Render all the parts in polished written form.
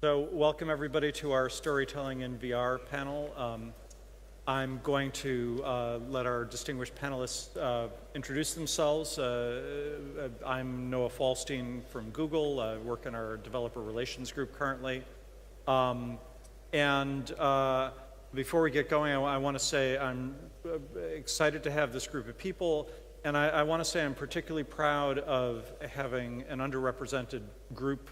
So welcome everybody to our Storytelling in VR panel. I'm going to let our distinguished panelists introduce themselves. I'm Noah Falstein from Google. I work in our developer relations group currently. Before we get going, I want to say I'm excited to have this group of people, and I want to say I'm particularly proud of having an underrepresented group.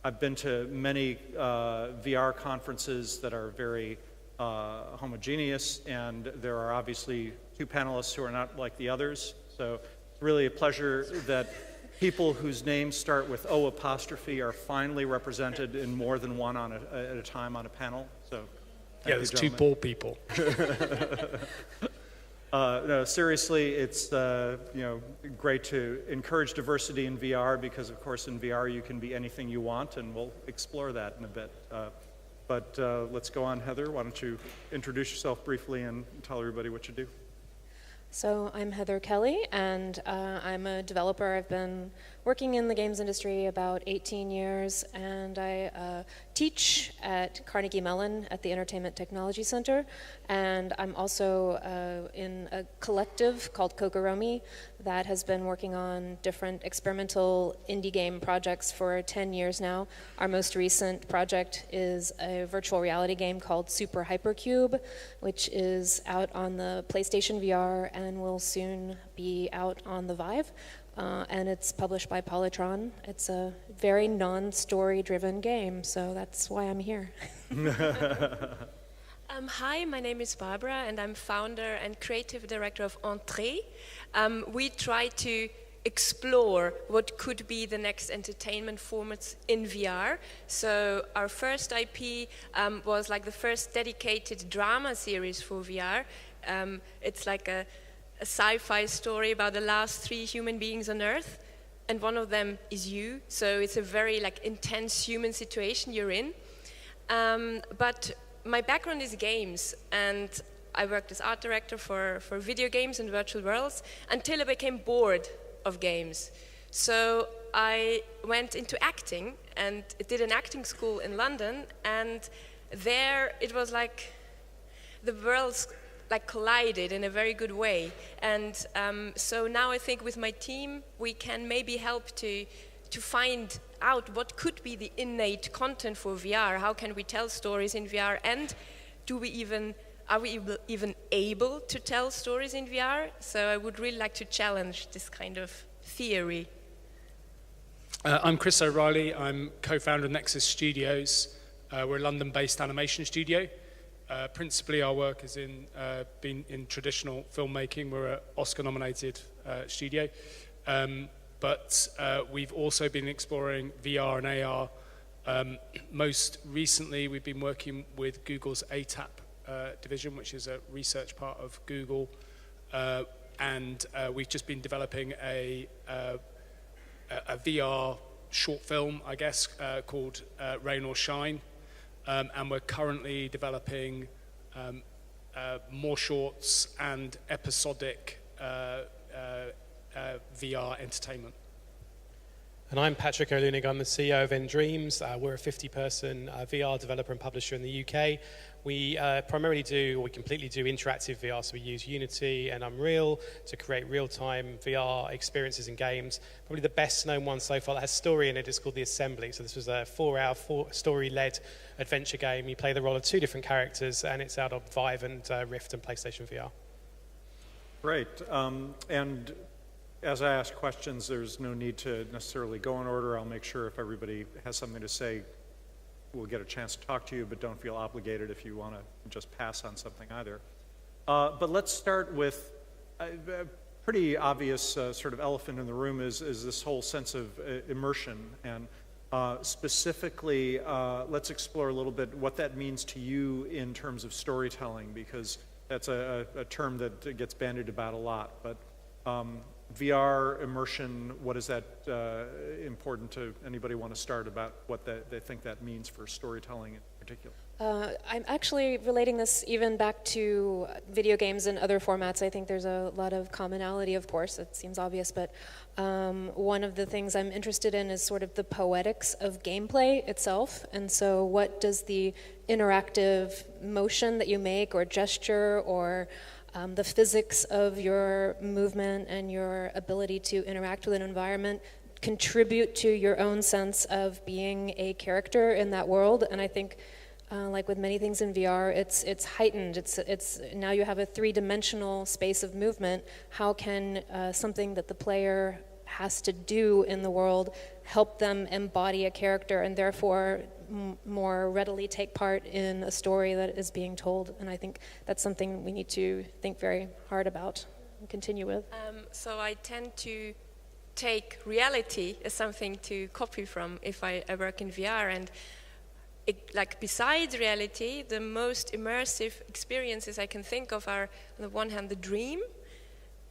I've been to many VR conferences that are very homogeneous, and there are obviously two panelists who are not like the others. So it's really a pleasure that people whose names start with O apostrophe are finally represented in more than one at a time on a panel. So yeah, there's two bald people. No, seriously, it's great to encourage diversity in VR because, of course, in VR you can be anything you want, and we'll explore that in a bit. But let's go on, Heather. Why don't you introduce yourself briefly and tell everybody what you do? So I'm Heather Kelley, and I'm a developer. I've been working in the games industry about 18 years, and I teach at Carnegie Mellon at the Entertainment Technology Center, and I'm also in a collective called Kokoromi that has been working on different experimental indie game projects for 10 years now. Our most recent project is a virtual reality game called Super Hypercube, which is out on the PlayStation VR and will soon be out on the Vive. And it's published by Polytron. It's a very non-story-driven game, so that's why I'm here. Hi, my name is Barbara, and I'm founder and creative director of entreZ. We try to explore what could be the next entertainment formats in VR. So our first IP was like the first dedicated drama series for VR. It's like a sci-fi story about the last 3 human beings on Earth, and one of them is you. So it's a very intense human situation you're in. But my background is games, and I worked as art director for video games and virtual worlds until I became bored of games. So I went into acting and did an acting school in London, and there it was like the worlds collided in a very good way. And so now I think with my team we can maybe help to find out what could be the innate content for VR. How can we tell stories in VR, and are we even able to tell stories in VR? So I would really like to challenge this kind of theory. I'm Chris O'Reilly. I'm co-founder of Nexus Studios. We're a London-based animation studio. Principally, our work has been in traditional filmmaking. We're an Oscar-nominated studio. But we've also been exploring VR and AR. Most recently, we've been working with Google's ATAP division, which is a research part of Google. And we've just been developing a VR short film, I guess, called Rain or Shine. And we're currently developing more shorts and episodic VR entertainment. And I'm Patrick O'Lunig. I'm the CEO of nDreams. We're a 50-person VR developer and publisher in the UK. We completely do interactive VR, so we use Unity and Unreal to create real-time VR experiences in games. Probably the best-known one so far that has story in it is called The Assembly. So this was a 4-hour story-led adventure game. You play the role of 2 different characters, and it's out on Vive and Rift and PlayStation VR. Great. And as I ask questions, there's no need to necessarily go in order. I'll make sure if everybody has something to say, we'll get a chance to talk to you, but don't feel obligated if you want to just pass on something either. But let's start with a pretty obvious sort of elephant in the room is this whole sense of immersion. And specifically, let's explore a little bit what that means to you in terms of storytelling, because that's a term that gets bandied about a lot. But VR, immersion, what is that important to anybody want to start about what they think that means for storytelling in particular? I'm actually relating this even back to video games and other formats. I think there's a lot of commonality, of course, it seems obvious, but one of the things I'm interested in is sort of the poetics of gameplay itself. And so what does the interactive motion that you make or gesture or the physics of your movement and your ability to interact with an environment contribute to your own sense of being a character in that world? And I think like with many things in VR, it's heightened. It's now you have a three-dimensional space of movement. How can something that the player has to do in the world help them embody a character and therefore more readily take part in a story that is being told? And I think that's something we need to think very hard about and continue with. So I tend to take reality as something to copy from if I work in VR, and like besides reality, the most immersive experiences I can think of are, on the one hand, the dream,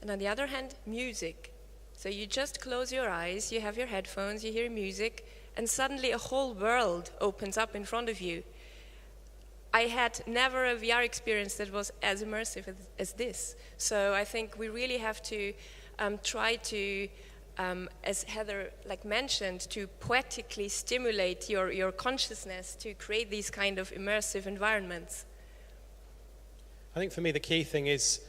and on the other hand, music. So you just close your eyes, you have your headphones, you hear music, and suddenly a whole world opens up in front of you. I had never a VR experience that was as immersive as this. So I think we really have to try to, as Heather mentioned, to poetically stimulate your consciousness to create these kind of immersive environments. I think for me the key thing is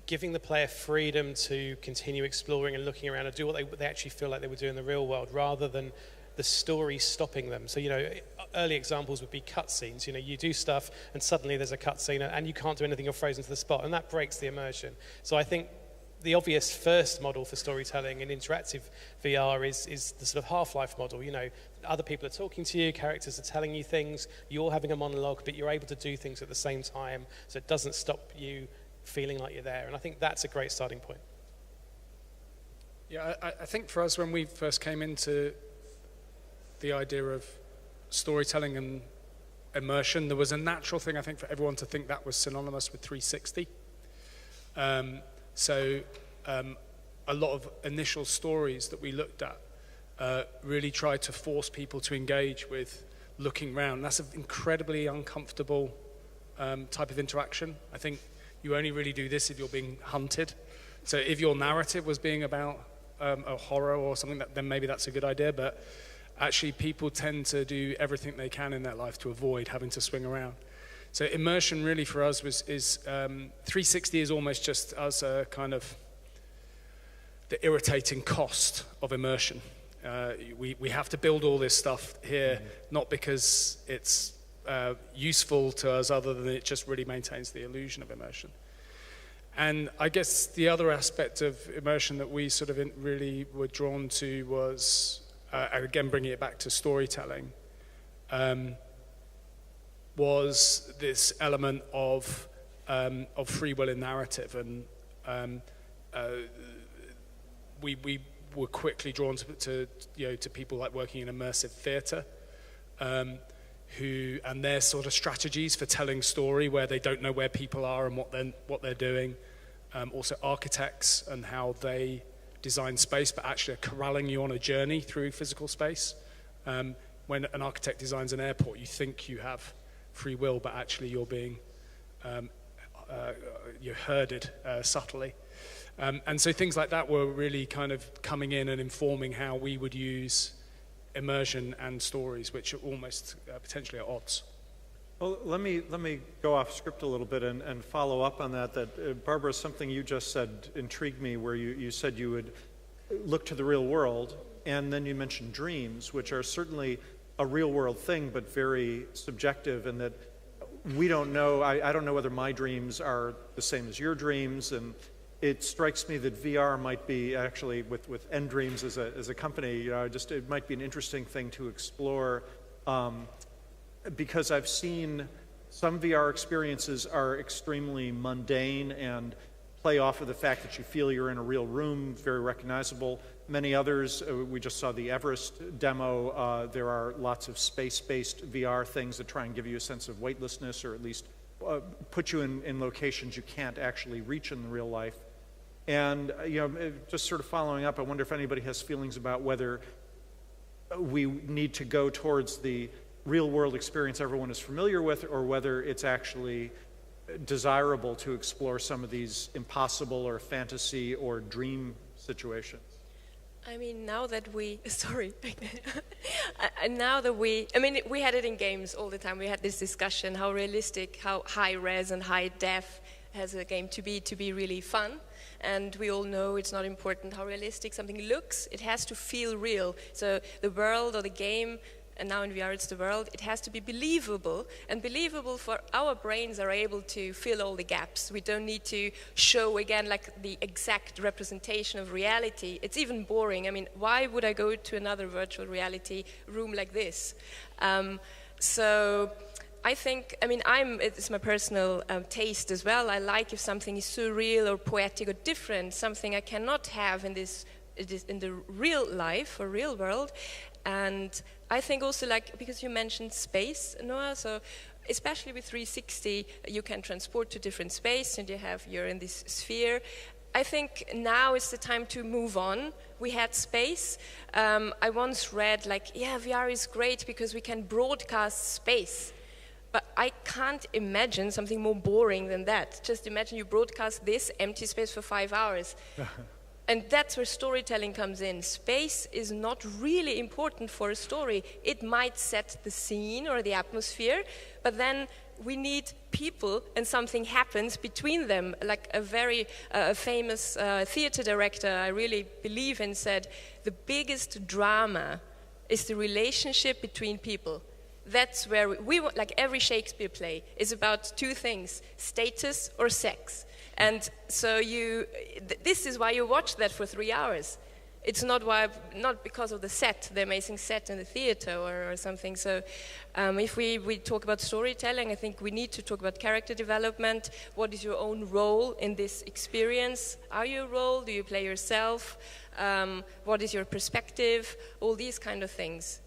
giving the player freedom to continue exploring and looking around and do what they actually feel like they would do in the real world, rather than the story stopping them. So, early examples would be cutscenes. You do stuff and suddenly there's a cutscene and you can't do anything, you're frozen to the spot, and that breaks the immersion. So I think the obvious first model for storytelling in interactive VR is the sort of Half-Life model. Other people are talking to you, characters are telling you things, you're having a monologue, but you're able to do things at the same time, so it doesn't stop you feeling like you're there. And I think that's a great starting point. Yeah, I think for us, when we first came into the idea of storytelling and immersion, there was a natural thing, I think, for everyone to think that was synonymous with 360. So a lot of initial stories that we looked at really tried to force people to engage with looking around. That's an incredibly uncomfortable type of interaction. I think you only really do this if you're being hunted. So if your narrative was being about a horror or something, then maybe that's a good idea. But actually, people tend to do everything they can in their life to avoid having to swing around. So immersion really for us is 360 is almost just us kind of the irritating cost of immersion. We have to build all this stuff here, not because it's useful to us other than it just really maintains the illusion of immersion. And I guess the other aspect of immersion that we sort of really were drawn to was, again bringing it back to storytelling, was this element of free will in narrative. And we were quickly drawn to people like working in immersive theatre, and their sort of strategies for telling story where they don't know where people are and what they're doing. Also architects and how they design space, but actually are corralling you on a journey through physical space. When an architect designs an airport, you think you have free will, but actually you're being you're herded subtly. And so things like that were really kind of coming in and informing how we would use immersion and stories, which are almost potentially at odds. Well, let me go off script a little bit and follow up on that. Barbara, something you just said intrigued me, where you said you would look to the real world, and then you mentioned dreams, which are certainly a real world thing, but very subjective, and that we don't know. I don't know whether my dreams are the same as your dreams, and it strikes me that VR might be actually, with nDreams as a company, it might be an interesting thing to explore, because I've seen some VR experiences are extremely mundane and play off of the fact that you feel you're in a real room, very recognizable. Many others, we just saw the Everest demo, there are lots of space-based VR things that try and give you a sense of weightlessness, or at least put you in locations you can't actually reach in real life. And just sort of following up, I wonder if anybody has feelings about whether we need to go towards the real-world experience everyone is familiar with, or whether it's actually desirable to explore some of these impossible or fantasy or dream situations. I mean, now that we, sorry, now that we had it in games all the time. We had this discussion, how realistic, how high res and high def has a game to be really fun. And we all know it's not important how realistic something looks. It has to feel real. So the world or the game, and now in VR it's the world, it has to be believable. And believable for our brains are able to fill all the gaps. We don't need to show again like the exact representation of reality. It's even boring. I mean, why would I go to another virtual reality room like this? So I think, it's my personal taste as well. I like if something is surreal or poetic or different, something I cannot have in the real life or real world. And I think also, like, because you mentioned space, Noah, so especially with 360, you can transport to different space and you're in this sphere. I think now is the time to move on. We had space. I once read, VR is great because we can broadcast space. But I can't imagine something more boring than that. Just imagine you broadcast this empty space for 5 hours. And that's where storytelling comes in. Space is not really important for a story. It might set the scene or the atmosphere, but then we need people and something happens between them. Like a very famous theater director I really believe in said, the biggest drama is the relationship between people. That's where we want, like every Shakespeare play is about two things, status or sex. And so this is why you watch that for 3 hours. It's not because of the set, the amazing set in the theater or something. So if we talk about storytelling, I think we need to talk about character development. What is your own role in this experience? Are you a role? Do you play yourself? What is your perspective? All these kind of things.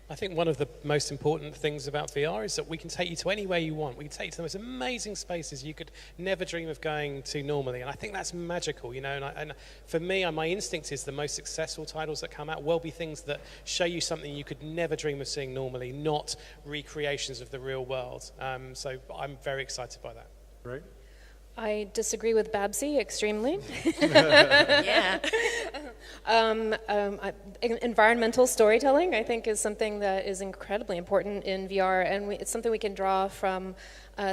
I think one of the most important things about VR is that we can take you to anywhere you want. We can take you to the most amazing spaces you could never dream of going to normally. And I think that's magical, And for me, my instinct is the most successful titles that come out will be things that show you something you could never dream of seeing normally, not recreations of the real world. So I'm very excited by that. Right. I disagree with Babsy extremely. Yeah. Environmental storytelling, I think, is something that is incredibly important in VR, and it's something we can draw from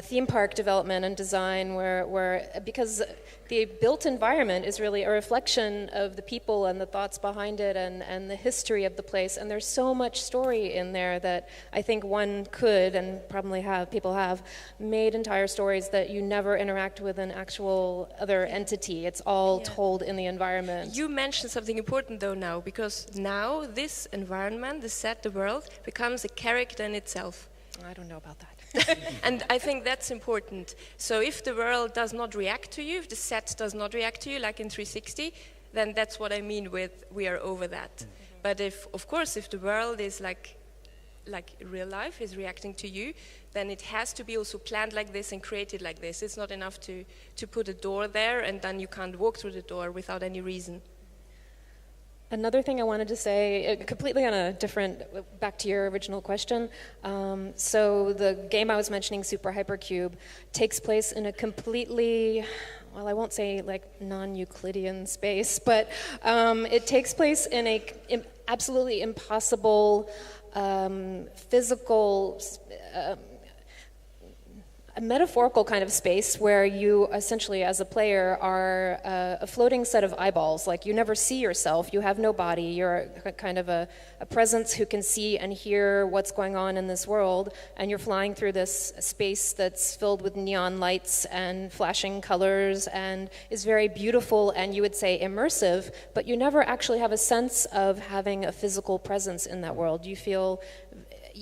theme park development and design, because the built environment is really a reflection of the people and the thoughts behind it and the history of the place, and there's so much story in there that I think one could, and probably people have, made entire stories that you never interact with an actual other entity. It's all told in the environment. You mentioned something important though now, because now this environment, the set, the world, becomes a character in itself. I don't know about that. And I think that's important. So if the world does not react to you, if the set does not react to you, like in 360, then that's what I mean with we are over that. Mm-hmm. But if the world is like real life is reacting to you, then it has to be also planned like this and created like this. It's not enough to put a door there and then you can't walk through the door without any reason. Another thing I wanted to say, completely on a different, back to your original question. So the game I was mentioning, Super Hypercube, takes place in a completely, well, I won't say like non-Euclidean space, but it takes place in a absolutely impossible physical, a metaphorical kind of space where you essentially, as a player, are a floating set of eyeballs. Like, you never see yourself, you have no body, you're kind of a presence who can see and hear what's going on in this world, and you're flying through this space that's filled with neon lights and flashing colors and is very beautiful and, you would say, immersive, but you never actually have a sense of having a physical presence in that world. You feel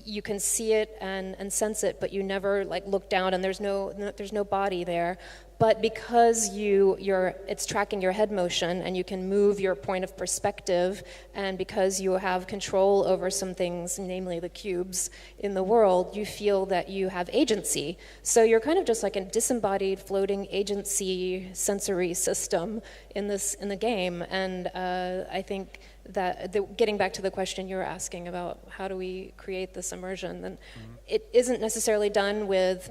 you can see it and sense it, but you never like look down, and there's no body there. But because it's tracking your head motion, and you can move your point of perspective, and because you have control over some things, namely the cubes in the world, you feel that you have agency. So you're kind of just like a disembodied floating agency sensory system in the game. And I think that getting back to the question you were asking about how do we create this immersion, then it isn't necessarily done with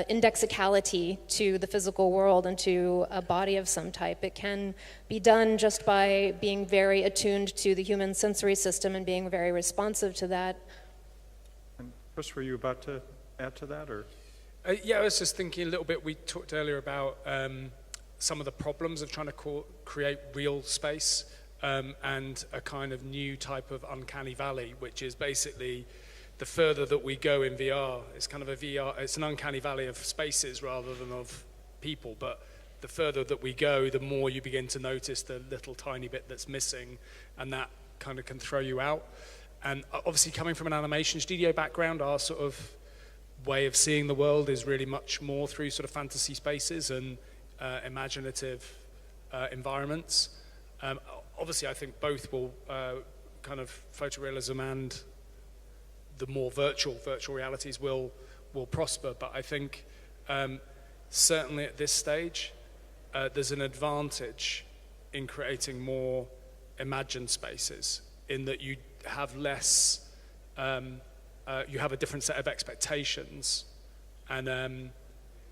indexicality to the physical world and to a body of some type. It can be done just by being very attuned to the human sensory system and being very responsive to that. And Chris, were you about to add to that, or? Yeah, I was just thinking a little bit, we talked earlier about some of the problems of trying to create real space. And a kind of new type of uncanny valley, which is basically the further that we go in VR, it's kind of it's an uncanny valley of spaces rather than of people, but the further that we go, the more you begin to notice the little tiny bit that's missing, and that kind of can throw you out. And obviously coming from an animation studio background, our sort of way of seeing the world is really much more through sort of fantasy spaces and imaginative environments. Obviously, I think both will kind of photorealism and the more virtual realities will prosper. But I think certainly at this stage, there's an advantage in creating more imagined spaces in that you have less, you have a different set of expectations, and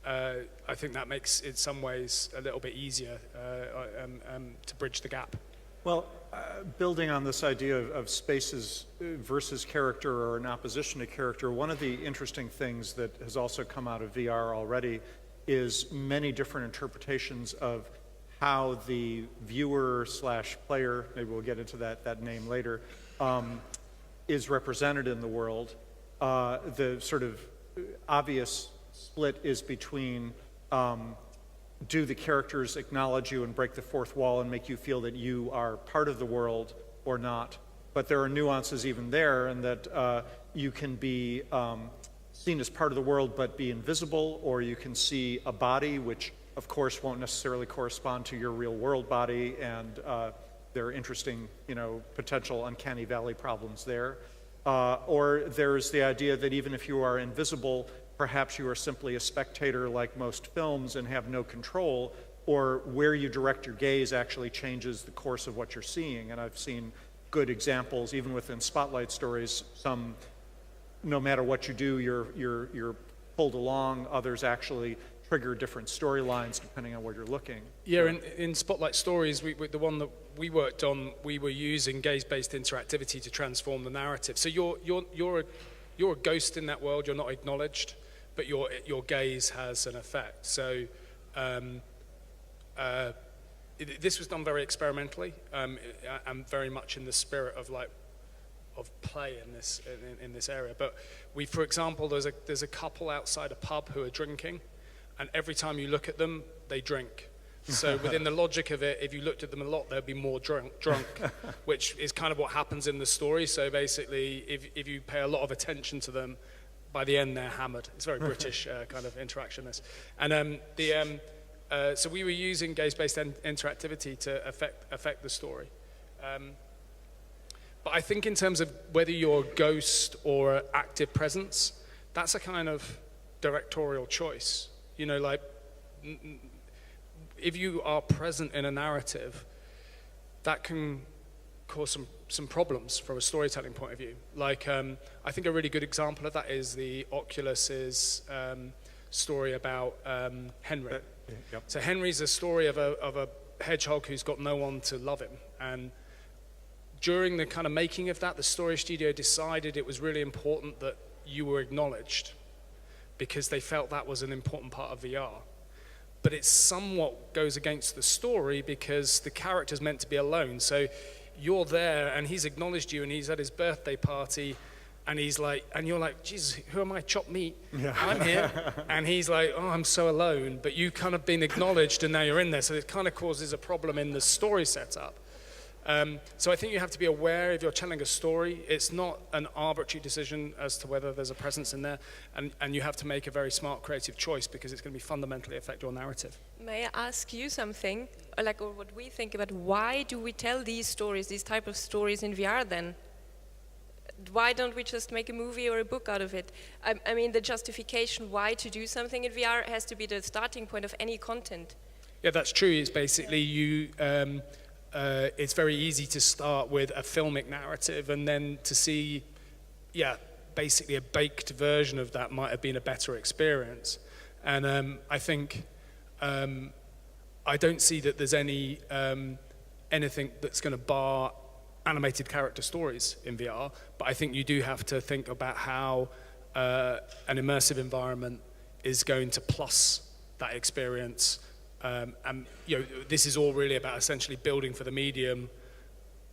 I think that makes, in some ways, a little bit easier to bridge the gap. Well, building on this idea of spaces versus character or in opposition to character, one of the interesting things that has also come out of VR already is many different interpretations of how the viewer / player, maybe we'll get into that name later, is represented in the world. The sort of obvious split is between do the characters acknowledge you and break the fourth wall and make you feel that you are part of the world or not? But there are nuances even there, in that you can be seen as part of the world but be invisible, or you can see a body which of course won't necessarily correspond to your real world body, and there are interesting, potential uncanny valley problems there. Or there's the idea that even if you are invisible, perhaps you are simply a spectator like most films and have no control, or where you direct your gaze actually changes the course of what you're seeing. And I've seen good examples, even within spotlight stories, no matter what you do, you're pulled along. Others actually trigger different storylines depending on where you're looking. Yeah, in Spotlight Stories, the one that we worked on, we were using gaze-based interactivity to transform the narrative. So you're a ghost in that world. You're not acknowledged, but your gaze has an effect. So this was done very experimentally, and very much in the spirit of play in this area. But for example, there's a couple outside a pub who are drinking, and every time you look at them, they drink. So within the logic of it, if you looked at them a lot, they'd be more drunk, which is kind of what happens in the story. So basically, if you pay a lot of attention to them, by the end they're hammered. It's very British kind of interaction. This, and so we were using gaze-based interactivity to affect the story. But I think in terms of whether you're a ghost or an active presence, that's a kind of directorial choice. If you are present in a narrative, that can cause some problems from a storytelling point of view. I think a really good example of that is the Oculus's story about Henry. Yep. So Henry's a story of a hedgehog who's got no one to love him. And during the kind of making of that, the story studio decided it was really important that you were acknowledged, because they felt that was an important part of VR. But it somewhat goes against the story, because the character's meant to be alone. So you're there, and he's acknowledged you, and he's at his birthday party, and he's like, and you're like, Jesus, who am I? Chopped meat. Yeah. I'm here. And he's like, oh, I'm so alone. But you've kind of been acknowledged, and now you're in there. So it kind of causes a problem in the story setup. So I think you have to be aware if you're telling a story. It's not an arbitrary decision as to whether there's a presence in there, and you have to make a very smart creative choice because it's going to be fundamentally affect your narrative. May I ask you something, or what we think about why do we tell these stories, these type of stories in VR then? Why don't we just make a movie or a book out of it? I mean, the justification why to do something in VR has to be the starting point of any content. Yeah, that's true. It's basically it's very easy to start with a filmic narrative and then to see, basically a baked version of that might have been a better experience. And I think, I don't see that there's anything that's going to bar animated character stories in VR, but I think you do have to think about how an immersive environment is going to plus that experience. And this is all really about essentially building for the medium,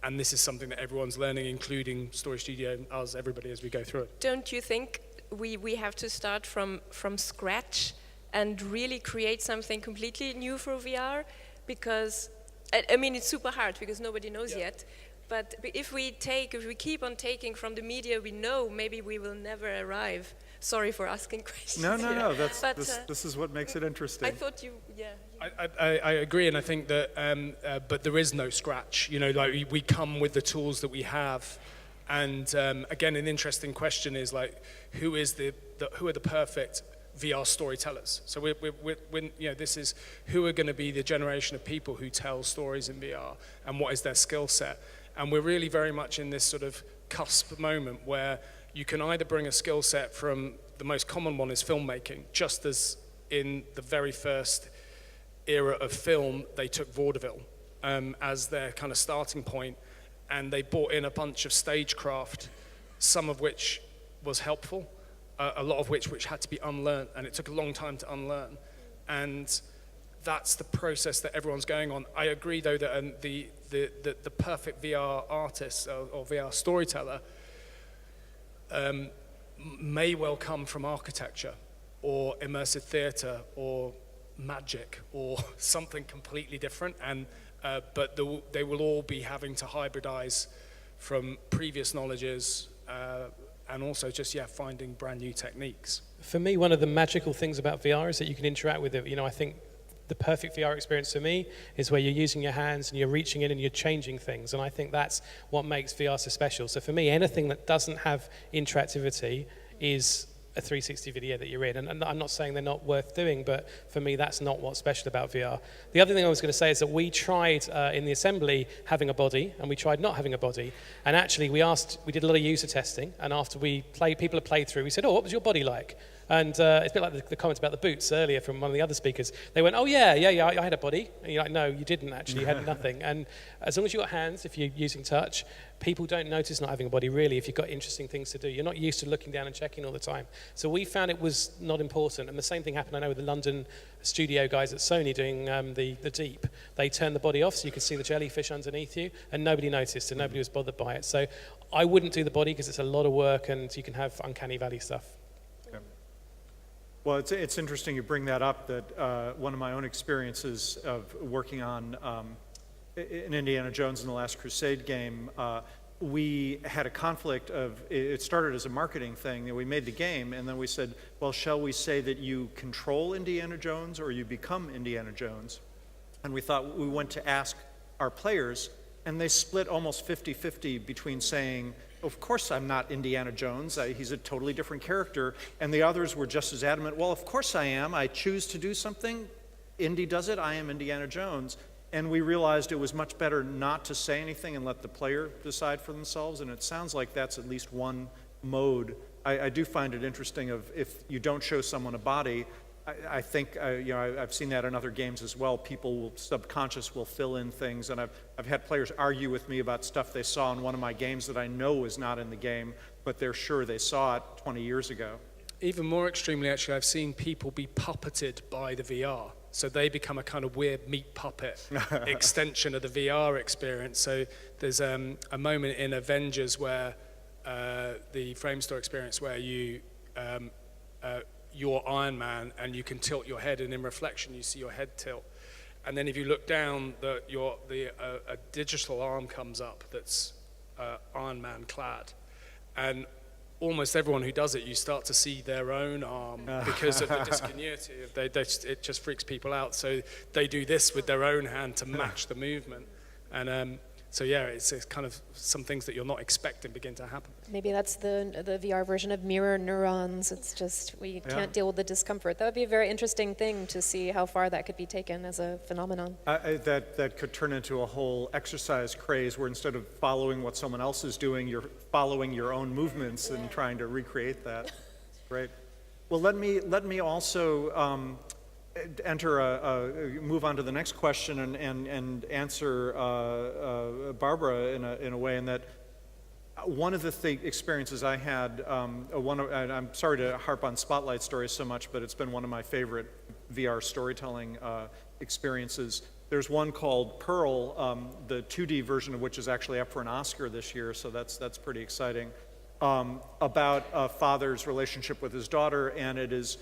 and this is something that everyone's learning, including Story Studio, us, everybody, as we go through it. Don't you think we have to start from scratch and really create something completely new for VR? Because, I mean, it's super hard because nobody knows yet. But if we keep on taking from the media we know, maybe we will never arrive. Sorry for asking questions. No. This is what makes it interesting. I thought I agree, and I think that, but there is no scratch. Like we come with the tools that we have, and again, an interesting question is like, who are the perfect VR storytellers? So this is who are going to be the generation of people who tell stories in VR, and what is their skill set? And we're really very much in this sort of cusp moment where you can either bring a skill set from, the most common one is filmmaking, just as in the very first era of film, they took vaudeville as their kind of starting point, and they brought in a bunch of stagecraft, some of which was helpful, a lot of which had to be unlearned, and it took a long time to unlearn. And that's the process that everyone's going on. I agree, though, that the perfect VR artist or VR storyteller may well come from architecture or immersive theater or magic or something completely different, but they will all be having to hybridize from previous knowledges and also just finding brand new techniques. For me, one of the magical things about VR is that you can interact with it. I think the perfect VR experience for me is where you're using your hands and you're reaching in and you're changing things, and I think that's what makes VR so special. So for me, anything that doesn't have interactivity is a 360 video that you're in, and I'm not saying they're not worth doing, but for me that's not what's special about VR. The other thing I was going to say is that we tried in the assembly having a body, and we tried not having a body, and actually we did a lot of user testing, and after people had played through, we said, what was your body like? And it's a bit like the comment about the boots earlier from one of the other speakers. They went, I had a body. And you're like, no, you didn't actually, you had nothing. And as long as you've got hands, if you're using touch, people don't notice not having a body really if you've got interesting things to do. You're not used to looking down and checking all the time. So we found it was not important. And the same thing happened, I know, with the London studio guys at Sony doing the Deep. They turned the body off so you could see the jellyfish underneath you, and nobody noticed and nobody was bothered by it. So I wouldn't do the body because it's a lot of work and you can have uncanny valley stuff. Well, it's interesting you bring that up, that one of my own experiences of working on in Indiana Jones and the Last Crusade game, we had a conflict of, it started as a marketing thing, and we made the game, and then we said, well, shall we say that you control Indiana Jones or you become Indiana Jones? And we thought, we went to ask our players, and they split almost 50-50 between saying, of course I'm not Indiana Jones, he's a totally different character, and the others were just as adamant, well, of course I am, I choose to do something, Indy does it, I am Indiana Jones. And we realized it was much better not to say anything and let the player decide for themselves, and it sounds like that's at least one mode. I do find it interesting of if you don't show someone a body, I think, I've seen that in other games as well. People subconscious will fill in things, and I've had players argue with me about stuff they saw in one of my games that I know is not in the game, but they're sure they saw it 20 years ago. Even more extremely, actually, I've seen people be puppeted by the VR. So they become a kind of weird meat puppet extension of the VR experience. So there's a moment in Avengers where the Framestore experience where you're Iron Man and you can tilt your head, and in reflection you see your head tilt. and then if you look down, a digital arm comes up that's Iron Man clad, and almost everyone who does it, you start to see their own arm because of the discontinuity. It just freaks people out. So they do this with their own hand to match the movement. And so yeah, it's kind of some things that you're not expecting begin to happen. Maybe that's the VR version of mirror neurons. It's just we can't deal with the discomfort. That would be a very interesting thing to see how far that could be taken as a phenomenon. That could turn into a whole exercise craze where instead of following what someone else is doing, you're following your own movements and trying to recreate that. Great. Well, let me also move on to the next question and answer Barbara in a way in that one of the experiences I had, and I'm sorry to harp on Spotlight stories so much, but it's been one of my favorite VR storytelling experiences. There's one called Pearl, the 2D version of which is actually up for an Oscar this year, so that's pretty exciting, about a father's relationship with his daughter, and it is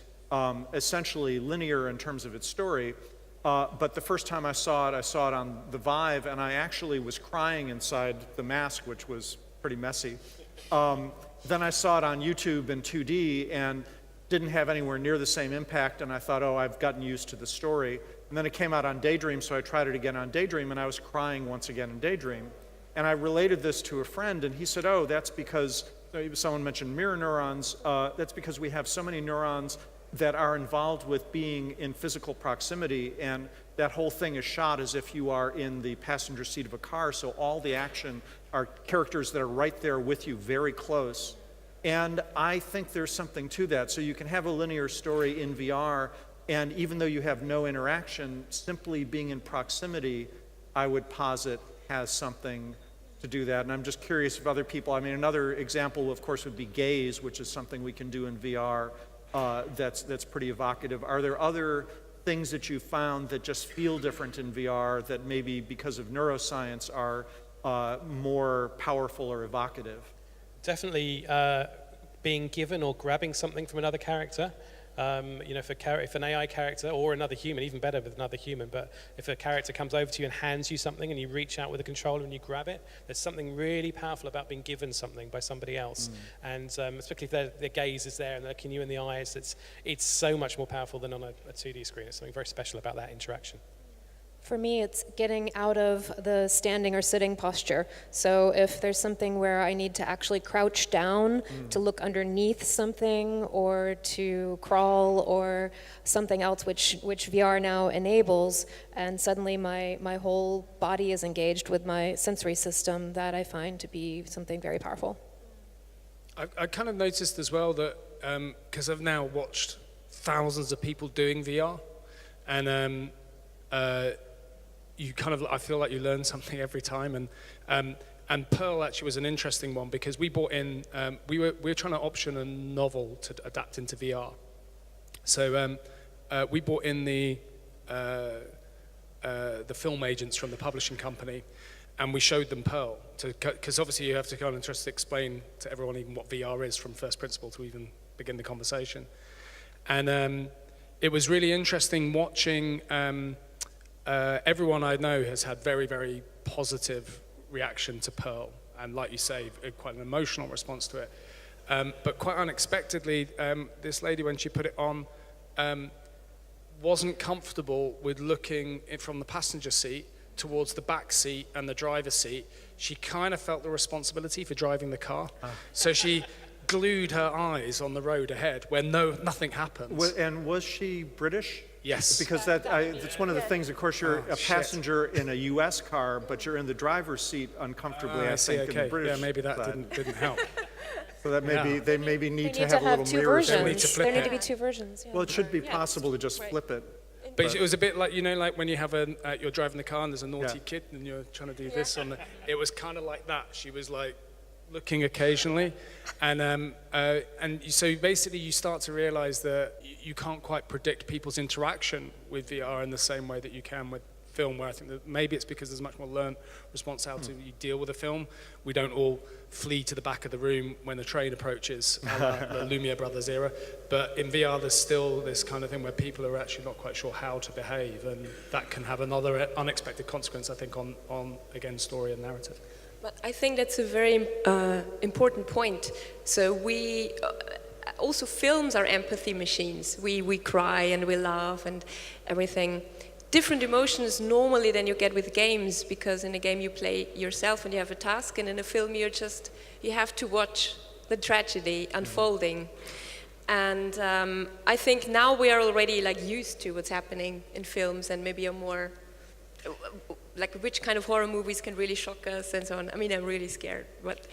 essentially linear in terms of its story, but the first time I saw it on the Vive, and I actually was crying inside the mask, which was pretty messy. Then I saw it on YouTube in 2D and didn't have anywhere near the same impact, and I thought, oh, I've gotten used to the story. And then it came out on Daydream, so I tried it again on Daydream, and I was crying once again in Daydream. And I related this to a friend, and he said, oh, that's because, someone mentioned mirror neurons, that's because we have so many neurons that are involved with being in physical proximity, and that whole thing is shot as if you are in the passenger seat of a car, so all the action are characters that are right there with you, very close. And I think there's something to that. So you can have a linear story in VR, and even though you have no interaction, simply being in proximity, I would posit, has something to do that. And I'm just curious if other people, I mean, another example, of course, would be gaze, which is something we can do in VR. That's pretty evocative. Are there other things that you found that just feel different in VR that maybe because of neuroscience are more powerful or evocative? Definitely being given or grabbing something from another character. If an AI character or another human, even better with another human, but if a character comes over to you and hands you something and you reach out with a controller and you grab it, there's something really powerful about being given something by somebody else. And especially if their gaze is there and they're looking you in the eyes, it's so much more powerful than on a 2D screen. There's something very special about that interaction. For me, it's getting out of the standing or sitting posture. So if there's something where I need to actually crouch down to look underneath something or to crawl or something else which VR now enables, and suddenly my whole body is engaged with my sensory system, that I find to be something very powerful. I kind of noticed as well that, because I've now watched thousands of people doing VR, and I feel like you learn something every time, and Pearl actually was an interesting one because we brought in, we were trying to option a novel to adapt into VR. So we brought in the film agents from the publishing company, and we showed them Pearl, because obviously you have to kind of just explain to everyone even what VR is from first principle to even begin the conversation. And it was really interesting watching. Everyone I know has had very, very positive reaction to Pearl, and like you say, quite an emotional response to it. But quite unexpectedly, this lady, when she put it on, wasn't comfortable with looking from the passenger seat towards the back seat and the driver's seat. She kind of felt the responsibility for driving the car. So she glued her eyes on the road ahead where nothing happened. And was she British? Yes. Because that's one of the things, of course, you're a passenger in a U.S. car, but you're in the driver's seat uncomfortably, I think, in the British Yeah, maybe that side. didn't help. So that they maybe need to They need have to a have little two mirror. versions. flip There need it. to be two versions. Yeah. Well, it should be possible to just flip it. But it was a bit like, like when you have you're driving the car and there's a naughty kid and you're trying to do this on the, it was kind of like that. She was like looking occasionally, and so basically you start to realize that you can't quite predict people's interaction with VR in the same way that you can with film, where I think that maybe it's because there's much more learned response how to you deal with a film. We don't all flee to the back of the room when the train approaches, the Lumiere Brothers era. But in VR, there's still this kind of thing where people are actually not quite sure how to behave, and that can have another unexpected consequence, I think, on again, story and narrative. But I think that's a very important point. So we also, films are empathy machines. We cry and we laugh and everything. Different emotions normally than you get with games, because in a game you play yourself and you have a task, and in a film you have to watch the tragedy unfolding. And I think now we are already like used to what's happening in films, and maybe a more like which kind of horror movies can really shock us and so on. I mean, I'm really scared, but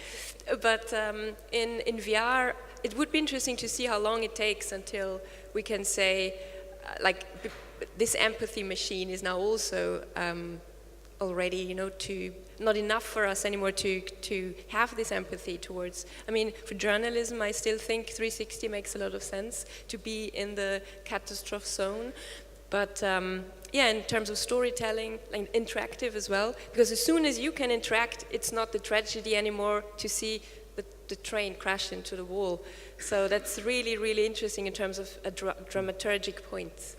in VR, it would be interesting to see how long it takes until we can say, this empathy machine is now also already, not enough for us anymore to have this empathy towards. I mean, for journalism, I still think 360 makes a lot of sense to be in the catastrophe zone. But in terms of storytelling, like interactive as well, because as soon as you can interact, it's not the tragedy anymore to see the train crash into the wall. So that's really, really interesting in terms of dramaturgic points.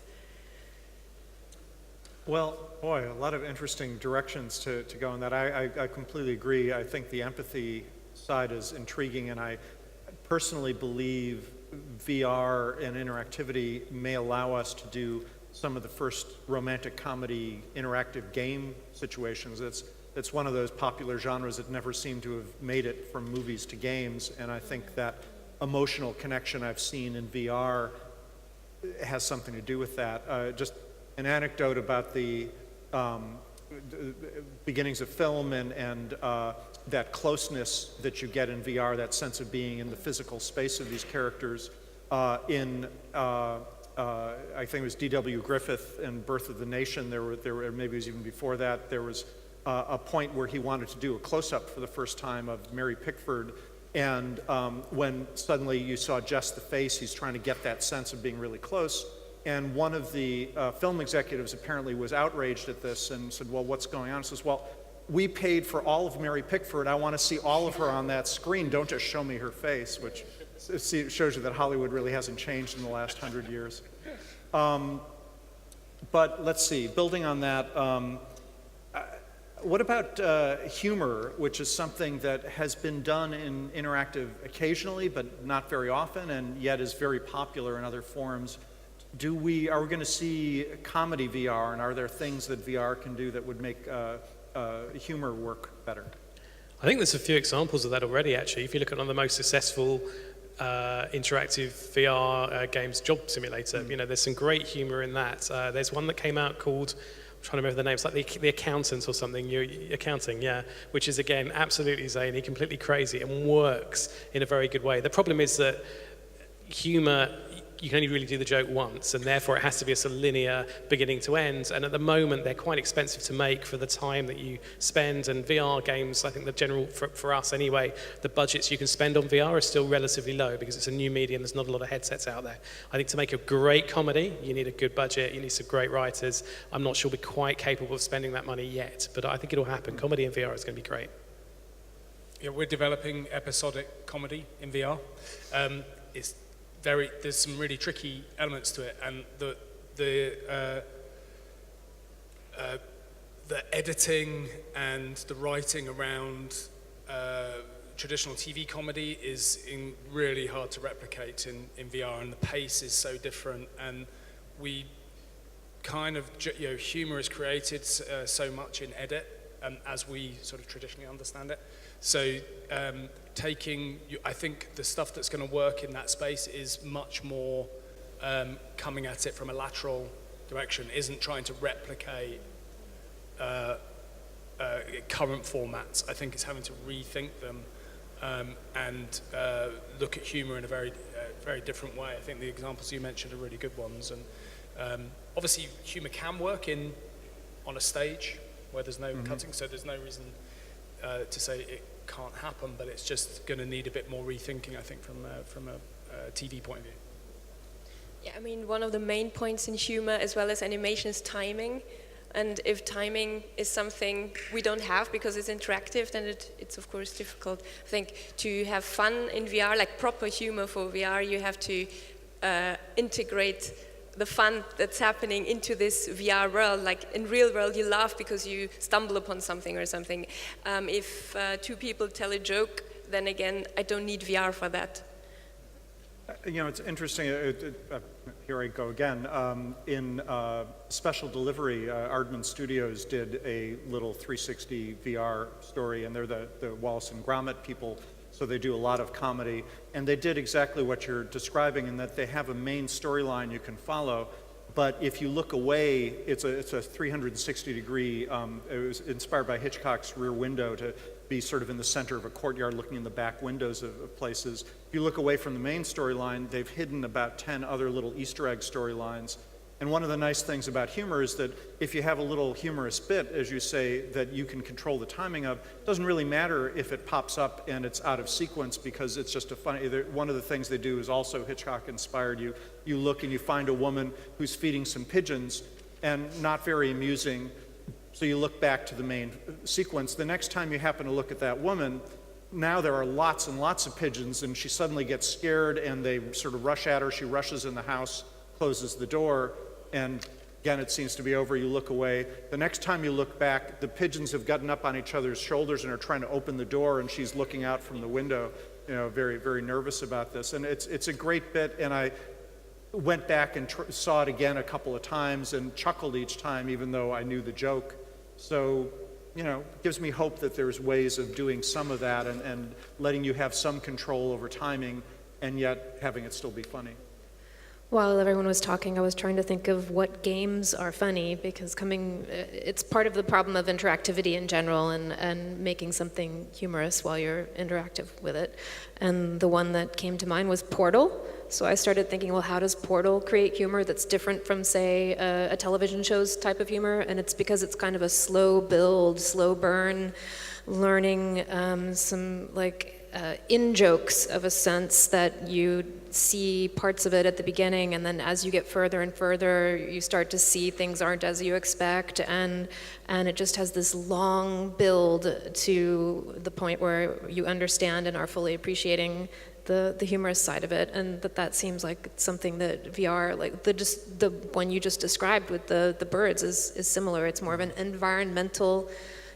Well, boy, a lot of interesting directions to go in that. I completely agree. I think the empathy side is intriguing, and I personally believe VR and interactivity may allow us to do some of the first romantic comedy interactive game situations. It's one of those popular genres that never seem to have made it from movies to games, and I think that emotional connection I've seen in VR has something to do with that. Just an anecdote about the beginnings of film and that closeness that you get in VR, that sense of being in the physical space of these characters. I think it was D.W. Griffith in Birth of the Nation. There were maybe it was even before that. There was a point where he wanted to do a close-up for the first time of Mary Pickford, and when suddenly you saw just the face, he's trying to get that sense of being really close. And one of the film executives apparently was outraged at this and said, "Well, what's going on?" He says, "Well, we paid for all of Mary Pickford. I want to see all of her on that screen. Don't just show me her face," which shows you that Hollywood really hasn't changed in the last 100 years. But let's see, building on that, what about humor, which is something that has been done in interactive occasionally, but not very often, and yet is very popular in other forms? Are we going to see comedy VR, and are there things that VR can do that would make humor work better? I think there's a few examples of that already, actually. If you look at one of the most successful interactive VR games, Job Simulator, there's some great humor in that. There's one that came out called, I'm trying to remember the name, it's like the Accountant or something, accounting, yeah, which is, again, absolutely zany, completely crazy, and works in a very good way. The problem is that humor, you can only really do the joke once, and therefore it has to be a sort of linear beginning to end. And at the moment, they're quite expensive to make for the time that you spend. And VR games, I think the general, for us anyway, the budgets you can spend on VR are still relatively low because it's a new medium. There's not a lot of headsets out there. I think to make a great comedy, you need a good budget. You need some great writers. I'm not sure we're quite capable of spending that money yet, but I think it'll happen. Comedy in VR is going to be great. Yeah, we're developing episodic comedy in VR. There's some really tricky elements to it, and the editing and the writing around traditional TV comedy is really hard to replicate in VR, and the pace is so different, and we kind of, humor is created so much in edit, as we sort of traditionally understand it. So I think the stuff that's going to work in that space is much more coming at it from a lateral direction, isn't trying to replicate current formats. I think it's having to rethink them and look at humor in a very, very different way. I think the examples you mentioned are really good ones. And obviously, humor can work on a stage where there's no cutting, so there's no reason to say it can't happen, but it's just going to need a bit more rethinking, I think, from a TV point of view. Yeah, I mean, one of the main points in humor as well as animation is timing. And if timing is something we don't have because it's interactive, then it's of course difficult. I think to have fun in VR, like proper humor for VR, you have to integrate the fun that's happening into this VR world. Like in real world, you laugh because you stumble upon something or something. If two people tell a joke, then again, I don't need VR for that. You know, it's interesting, here I go again. In Special Delivery, Aardman Studios did a little 360 VR story, and they're the Wallace and Gromit people, so they do a lot of comedy. And they did exactly what you're describing in that they have a main storyline you can follow, but if you look away, it's a 360-degree, it was inspired by Hitchcock's Rear Window to be sort of in the center of a courtyard looking in the back windows of places. If you look away from the main storyline, they've hidden about 10 other little Easter egg storylines. And one of the nice things about humor is that if you have a little humorous bit, as you say, that you can control the timing of, it doesn't really matter if it pops up and it's out of sequence because it's just a funny, one of the things they do is also Hitchcock inspired you. You look and you find a woman who's feeding some pigeons and not very amusing, so you look back to the main sequence. The next time you happen to look at that woman, now there are lots and lots of pigeons and she suddenly gets scared and they sort of rush at her. She rushes in the house, closes the door, and again, it seems to be over. You look away. The next time you look back, the pigeons have gotten up on each other's shoulders and are trying to open the door, and she's looking out from the window, you know, very, very nervous about this. And it's a great bit, and I went back and saw it again a couple of times and chuckled each time, even though I knew the joke. So, you know, it gives me hope that there's ways of doing some of that and letting you have some control over timing and yet having it still be funny. While everyone was talking, I was trying to think of what games are funny, because it's part of the problem of interactivity in general and making something humorous while you're interactive with it. And the one that came to mind was Portal. So I started thinking, well, how does Portal create humor that's different from, say, a television show's type of humor? And it's because it's kind of a slow build, slow burn, learning some in-jokes of a sense that you see parts of it at the beginning, and then as you get further and further, you start to see things aren't as you expect, and it just has this long build to the point where you understand and are fully appreciating the humorous side of it, and that seems like something that VR, like the one you just described with the birds, is similar. It's more of an environmental,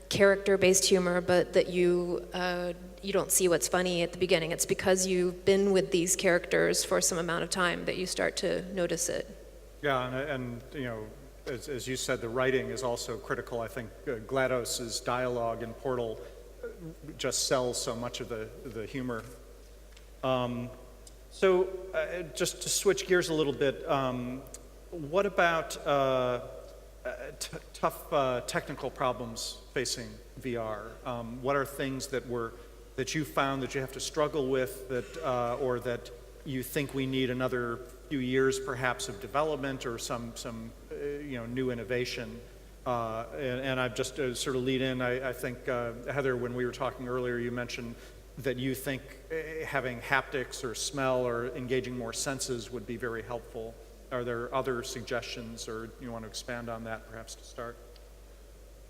character-based humor, but that you don't see what's funny at the beginning. It's because you've been with these characters for some amount of time that you start to notice it. Yeah, and you know, as you said, the writing is also critical. I think GLaDOS's dialogue in Portal just sells so much of the humor. So just to switch gears a little bit, what about tough technical problems facing VR? What are things that you found that you have to struggle with, or that you think we need another few years perhaps of development or some new innovation? And I've just sort of lead in, I think, Heather, when we were talking earlier, you mentioned that you think having haptics or smell or engaging more senses would be very helpful. Are there other suggestions, or you want to expand on that perhaps to start?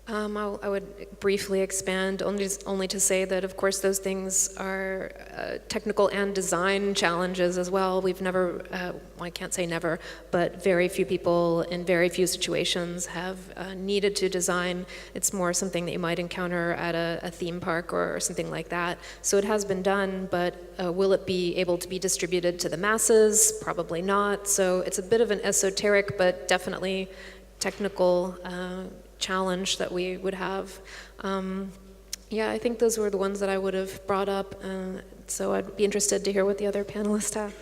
I would briefly expand, only to say that, of course, those things are technical and design challenges as well. We've never, I can't say never, but very few people in very few situations have needed to design. It's more something that you might encounter at a theme park or something like that. So it has been done, but will it be able to be distributed to the masses? Probably not. So it's a bit of an esoteric, but definitely technical challenge that we would have. Yeah, I think those were the ones that I would have brought up, so I'd be interested to hear what the other panelists have.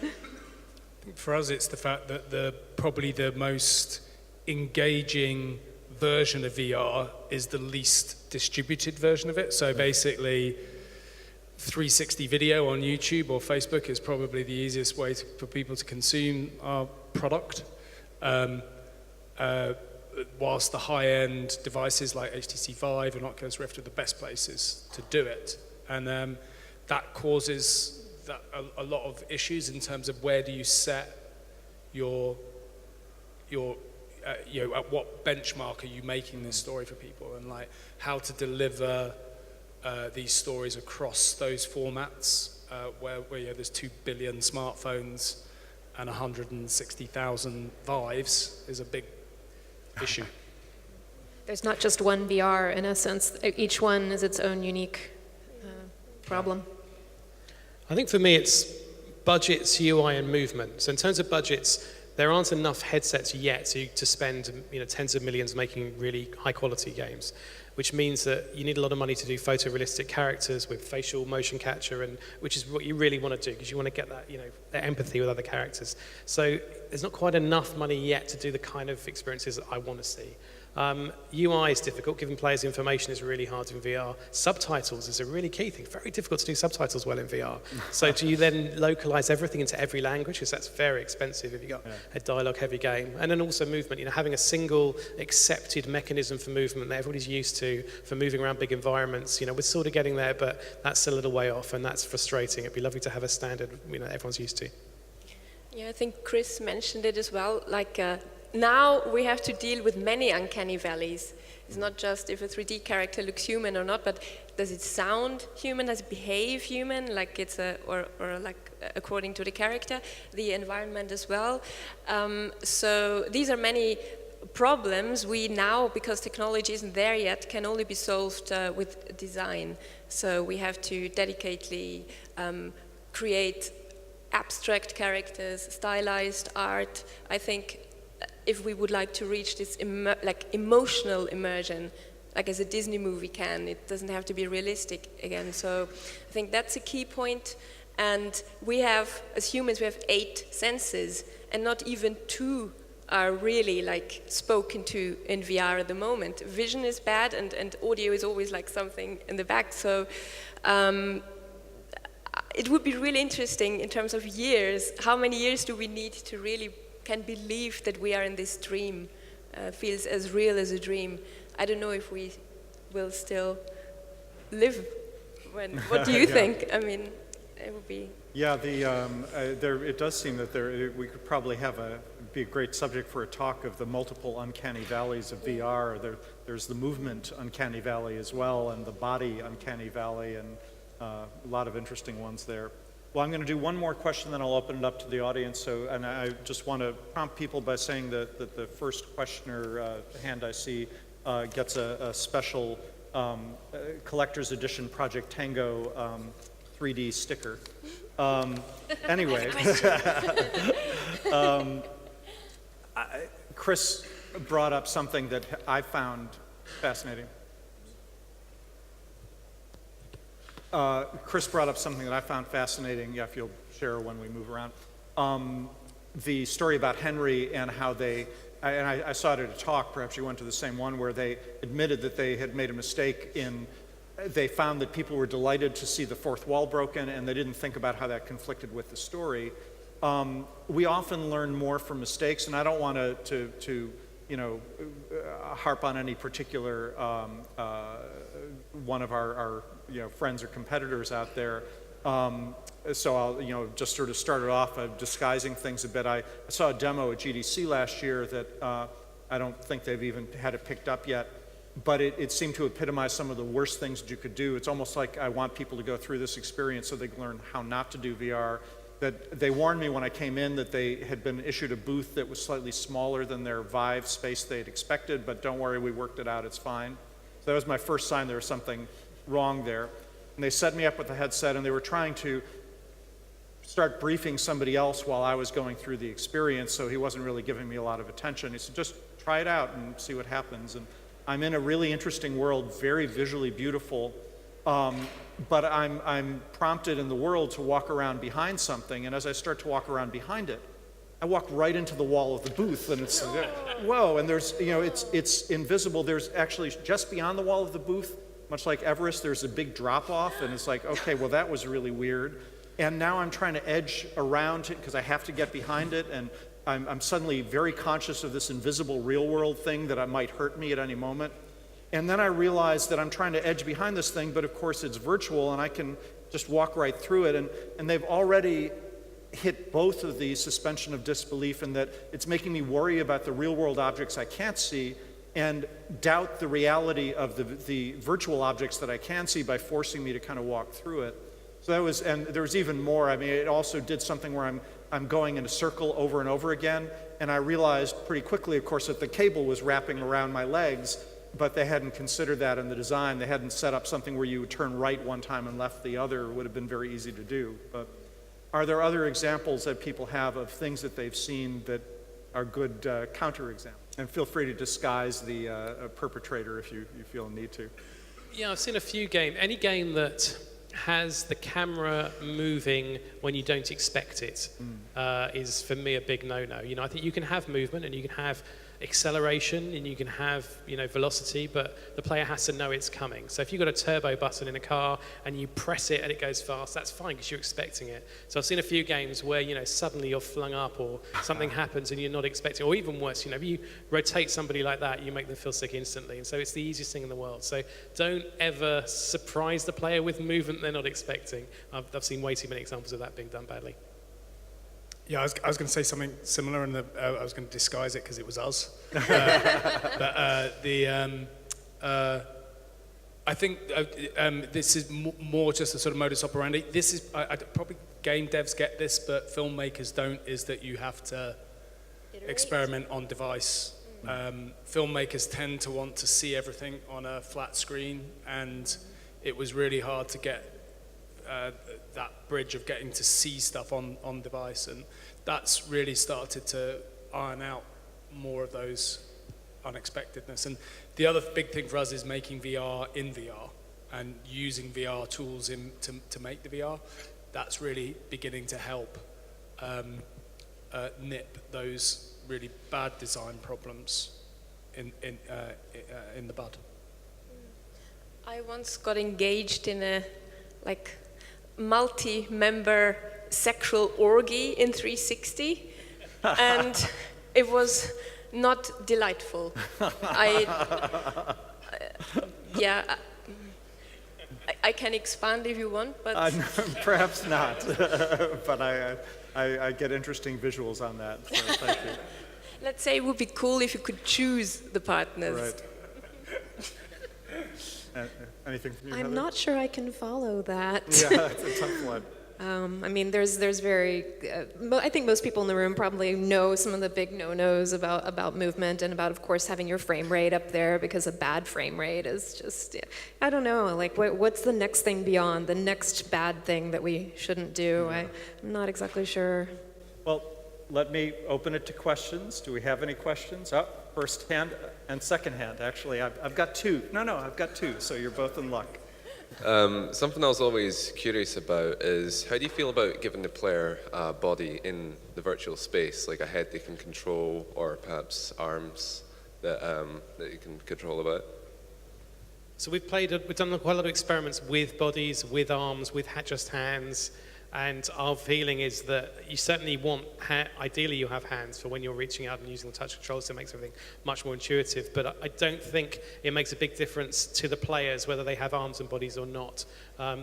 For us, it's the fact that probably the most engaging version of VR is the least distributed version of it. So basically, 360 video on YouTube or Facebook is probably the easiest way for people to consume our product. Whilst the high-end devices like HTC Vive and Oculus Rift are the best places to do it. And that causes a lot of issues in terms of where do you set your at what benchmark are you making this story for people, and like how to deliver these stories across those formats where there's 2 billion smartphones and 160,000 Vives is a big issue. There's not just one VR, in essence. Each one is its own unique problem. I think for me it's budgets, UI, and movement. So in terms of budgets, there aren't enough headsets yet to spend tens of millions making really high-quality games, which means that you need a lot of money to do photorealistic characters with facial motion capture, and which is what you really want to do because you want to get that that empathy with other characters. So there's not quite enough money yet to do the kind of experiences that I want to see. UI is difficult. Giving players information is really hard in VR. Subtitles is a really key thing. Very difficult to do subtitles well in VR. So do you then localize everything into every language? Because that's very expensive if you've got a dialogue-heavy game. And then also movement. Having a single accepted mechanism for movement that everybody's used to for moving around big environments. We're sort of getting there, but that's a little way off, and that's frustrating. It'd be lovely to have a standard everyone's used to. Yeah, I think Chris mentioned it as well. Now we have to deal with many uncanny valleys. It's not just if a 3D character looks human or not, but does it sound human? Does it behave human? Like it's according to the character, the environment as well. So these are many problems we now, because technology isn't there yet, can only be solved with design. So we have to dedicatedly create abstract characters, stylized art. I think if we would like to reach this emotional immersion, like as a Disney movie can, it doesn't have to be realistic again. So I think that's a key point. And we have, as humans, we have 8 senses, and not even 2 are really spoken to in VR at the moment. Vision is bad, and audio is always something in the back. So it would be really interesting in terms of years. How many years do we need to really can believe that we are in this dream, feels as real as a dream? I don't know if we will still live what do you think? I mean, it would be... Yeah, it does seem that we could probably be a great subject for a talk of the multiple uncanny valleys of VR. There's the movement uncanny valley as well, and the body uncanny valley, and a lot of interesting ones there. Well, I'm going to do one more question, then I'll open it up to the audience. And I just want to prompt people by saying that the first questioner hand I see gets a special collector's edition Project Tango 3D sticker. Anyway, Chris brought up something that I found fascinating. Chris brought up something that I found fascinating, if you'll share when we move around. The story about Henry and how I saw it at a talk, perhaps you went to the same one, where they admitted that they had made a mistake they found that people were delighted to see the fourth wall broken, and they didn't think about how that conflicted with the story. We often learn more from mistakes, and I don't want to harp on any particular one of our friends or competitors out there. So I'll just sort of start it off disguising things a bit. I saw a demo at GDC last year that I don't think they've even had it picked up yet, but it seemed to epitomize some of the worst things that you could do. It's almost like I want people to go through this experience so they can learn how not to do VR. That they warned me when I came in that they had been issued a booth that was slightly smaller than their Vive space they'd expected, but don't worry, we worked it out, it's fine. So that was my first sign there was something wrong there. And they set me up with the headset, and they were trying to start briefing somebody else while I was going through the experience, so he wasn't really giving me a lot of attention. He said, just try it out and see what happens. And I'm in a really interesting world, very visually beautiful, but I'm prompted in the world to walk around behind something, and as I start to walk around behind it, I walk right into the wall of the booth, and it's, whoa, and there's, it's invisible. There's actually, just beyond the wall of the booth, much like Everest, there's a big drop-off, and it's like, okay, well, that was really weird. And now I'm trying to edge around it because I have to get behind it, and I'm suddenly very conscious of this invisible real-world thing that might hurt me at any moment. And then I realize that I'm trying to edge behind this thing, but of course it's virtual, and I can just walk right through it. And they've already hit both of these, suspension of disbelief, in that it's making me worry about the real world objects I can't see and doubt the reality of the virtual objects that I can see by forcing me to kind of walk through it. So that was, and there was even more. I mean, it also did something where I'm going in a circle over and over again, and I realized pretty quickly, of course, that the cable was wrapping around my legs, but they hadn't considered that in the design. They hadn't set up something where you would turn right one time and left the other. It would have been very easy to do. But are there other examples that people have of things that they've seen that are good counterexamples? And feel free to disguise the perpetrator if you feel a need to. Yeah, I've seen a few games. Any game that has the camera moving when you don't expect it is, for me, a big no-no. You know, I think you can have movement and you can have acceleration and you can have, you know, velocity, but the player has to know it's coming. So if you've got a turbo button in a car and you press it and it goes fast, that's fine because you're expecting it. So I've seen a few games where, you know, suddenly you're flung up or something happens and you're not expecting, or even worse, you know, if you rotate somebody like that, you make them feel sick instantly. And so it's the easiest thing in the world. So don't ever surprise the player with movement they're not expecting. I've seen way too many examples of that being done badly. Yeah, I was going to say something similar, and I was going to disguise it because it was us. I think this is more just a sort of modus operandi. This is probably game devs get this, but filmmakers don't. Is that you have to experiment on device. Filmmakers tend to want to see everything on a flat screen, and it was really hard to get that bridge of getting to see stuff on device, and that's really started to iron out more of those unexpectedness. And the other big thing for us is making VR in VR and using VR tools to make the VR. That's really beginning to help nip those really bad design problems in the bud. I once got engaged in a multi-member sexual orgy in 360, and it was not delightful. I can expand if you want, but perhaps not. But I get interesting visuals on that. So thank you. Let's say it would be cool if you could choose the partners. Right. Anything from you, I'm Heather? not sure I can follow that. Yeah, it's a tough one. I mean, there's very, I think most people in the room probably know some of the big no-nos about movement and about, of course, having your frame rate up there, because a bad frame rate is just, I don't know, like what's the next thing beyond, the next bad thing that we shouldn't do? I'm not exactly sure. Well, let me open it to questions. Do we have any questions? Oh, first hand and second hand, actually. I've got two. No, I've got two, so you're both in luck. Something I was always curious about is, how do you feel about giving the player a body in the virtual space, like a head they can control, or perhaps arms that you can control about? So we've done quite a lot of experiments with bodies, with arms, with just hands. And our feeling is that you certainly want, ideally you have hands for when you're reaching out and using the touch controls, so it makes everything much more intuitive. But I don't think it makes a big difference to the players whether they have arms and bodies or not.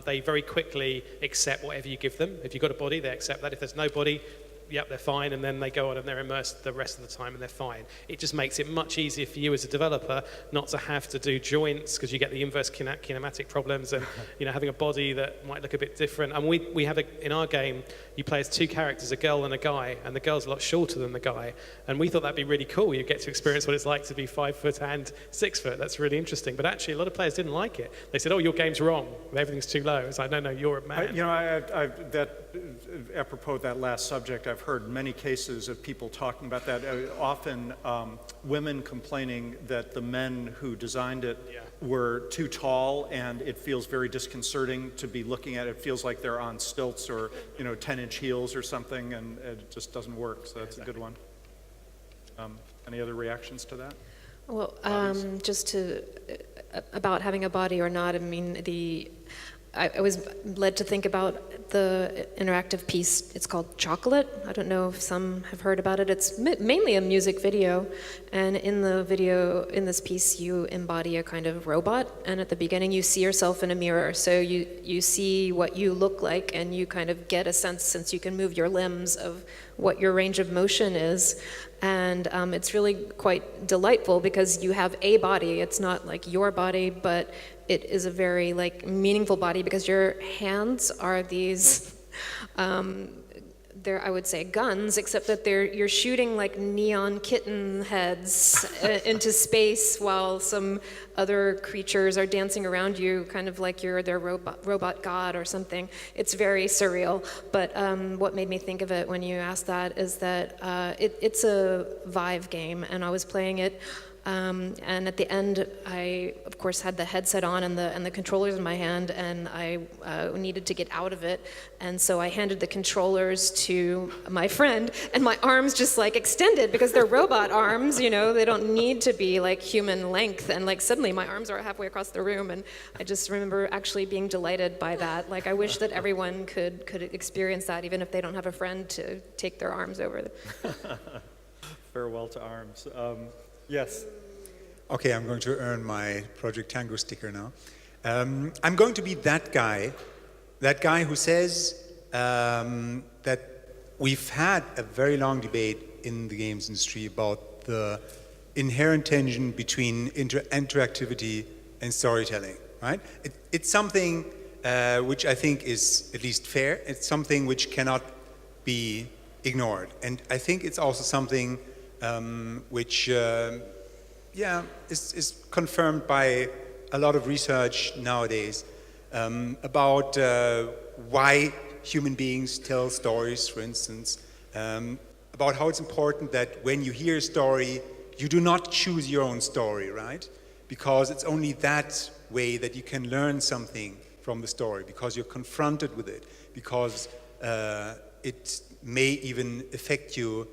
They very quickly accept whatever you give them. If you've got a body, they accept that. If there's no body, yep, they're fine, and then they go on and they're immersed the rest of the time and they're fine. It just makes it much easier for you as a developer not to have to do joints, because you get the inverse kinematic problems, and having a body that might look a bit different. And we have in our game, you play as two characters, a girl and a guy, and the girl's a lot shorter than the guy. And we thought that'd be really cool. You get to experience what it's like to be 5 foot and 6 foot. That's really interesting. But actually, a lot of players didn't like it. They said, "Oh, your game's wrong. Everything's too low." It's like, no, you're a man. Apropos of that last subject, I've heard many cases of people talking about that. Often women complaining that the men who designed it were too tall, and it feels very disconcerting to be looking at it. It feels like they're on stilts or 10-inch heels or something, and it just doesn't work. So that's a good one. Any other reactions to that? Well, just about having a body or not, I mean, I was led to think about the interactive piece, it's called Chocolate. I don't know if some have heard about it. It's mainly a music video, and in the video, in this piece, you embody a kind of robot, and at the beginning you see yourself in a mirror, so you see what you look like, and you kind of get a sense, since you can move your limbs, of what your range of motion is. And it's really quite delightful because you have a body. It's not like your body, but it is a very like meaningful body because your hands are these, they're, I would say, guns, except that you're shooting like neon kitten heads into space while some other creatures are dancing around you, kind of like you're their robot god or something. It's very surreal, but what made me think of it when you asked that is that it's a Vive game, and I was playing it. And at the end, I, of course, had the headset on and the controllers in my hand, and I needed to get out of it. And so I handed the controllers to my friend, and my arms just like extended because they're robot arms, you know, they don't need to be like human length. And like suddenly my arms are halfway across the room, and I just remember actually being delighted by that. Like I wish that everyone could experience that, even if they don't have a friend to take their arms over. Farewell to arms. Yes. Okay, I'm going to earn my Project Tango sticker now. I'm going to be that guy who says that we've had a very long debate in the games industry about the inherent tension between interactivity and storytelling, right? It's something which I think is at least fair. It's something which cannot be ignored. And I think it's also something which is confirmed by a lot of research nowadays about why human beings tell stories, for instance, about how it's important that when you hear a story, you do not choose your own story, right? Because it's only that way that you can learn something from the story, because you're confronted with it, because it may even affect you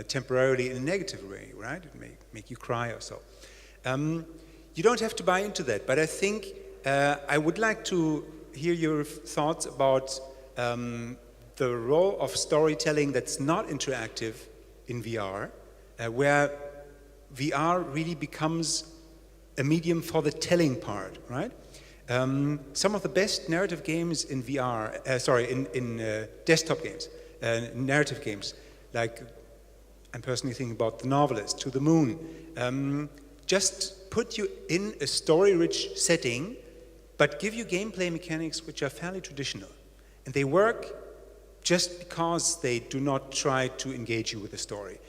temporarily in a negative way, right? It may make you cry or so. You don't have to buy into that, but I think I would like to hear your thoughts about the role of storytelling that's not interactive in VR, where VR really becomes a medium for the telling part, right? Some of the best narrative games in VR, in desktop games, narrative games, like I'm personally thinking about The Novelist, To the Moon, just put you in a story-rich setting, but give you gameplay mechanics which are fairly traditional. And they work just because they do not try to engage you with the story.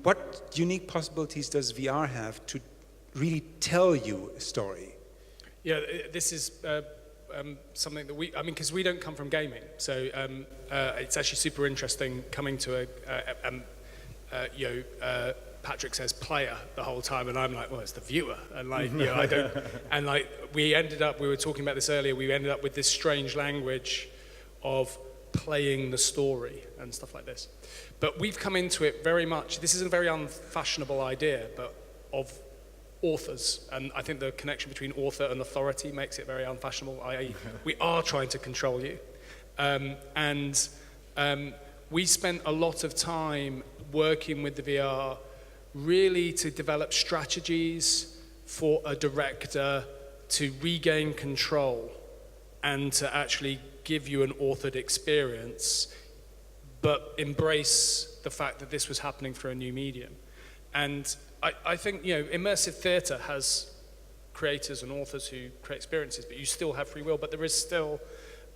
What unique possibilities does VR have to really tell you a story? Yeah, this is something that because we don't come from gaming, so it's actually super interesting coming to Patrick says player the whole time, and I'm like, well, it's the viewer, and like, you know, I don't, and like, we were talking about this earlier, we ended up with this strange language of playing the story and stuff like this. But we've come into it very much, this is a very unfashionable idea, but of authors, and I think the connection between author and authority makes it very unfashionable, i.e. we are trying to control you. We spent a lot of time working with the VR really to develop strategies for a director to regain control and to actually give you an authored experience, but embrace the fact that this was happening through a new medium. And I think, you know, immersive theater has creators and authors who create experiences, but you still have free will, but there is still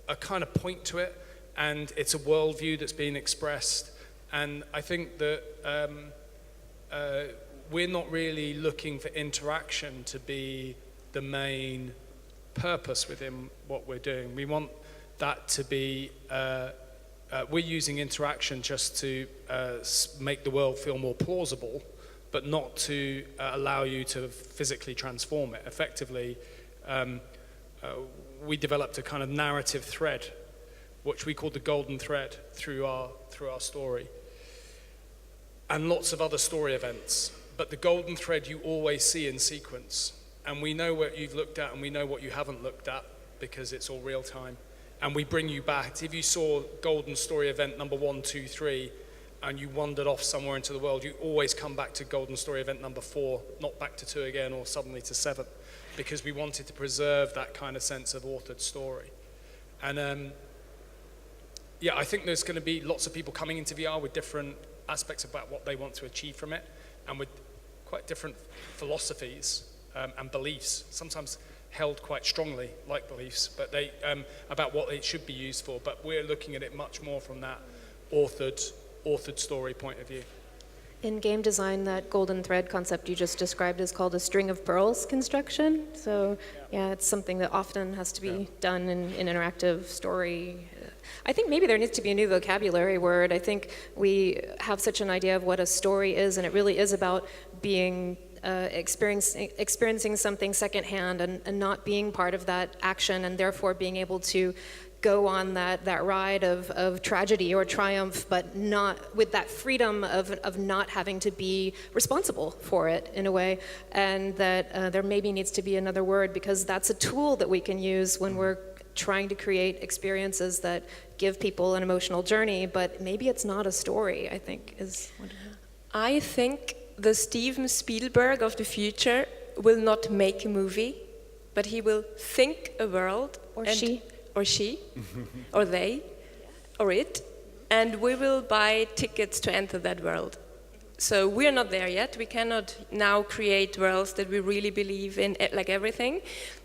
a kind of point to it, and it's a worldview that's being expressed. And I think that we're not really looking for interaction to be the main purpose within what we're doing. We want that to be, we're using interaction just to make the world feel more plausible, but not to allow you to physically transform it. Effectively, we developed a kind of narrative thread, which we call the golden thread through our story, and lots of other story events. But the golden thread you always see in sequence, and we know what you've looked at and we know what you haven't looked at because it's all real time. and we bring you back. If you saw Golden Story event number 1, 2, 3, and you wandered off somewhere into the world, you always come back to Golden Story event number 4, not back to 2 again, or suddenly to 7, because we wanted to preserve that kind of sense of authored story. And yeah, I think there's going to be lots of people coming into VR with different aspects about what they want to achieve from it, and with quite different philosophies and beliefs, sometimes held quite strongly, like beliefs, but they about what it should be used for. But we're looking at it much more from that authored story point of view. In game design, that golden thread concept you just described is called a string of pearls construction. So yeah, it's something that often has to be done in interactive story. I think maybe there needs to be a new vocabulary word. I think we have such an idea of what a story is, and it really is about being experiencing something secondhand and not being part of that action, and therefore being able to go on that ride of tragedy or triumph, but not with that freedom of not having to be responsible for it in a way. And that there maybe needs to be another word, because that's a tool that we can use when we're trying to create experiences that give people an emotional journey, but maybe it's not a story, I think is what I think the Steven Spielberg of the future will not make a movie, but he will think a world. Or she, or they, or it, and we will buy tickets to enter that world. So we're not there yet. We cannot now create worlds that we really believe in, like everything.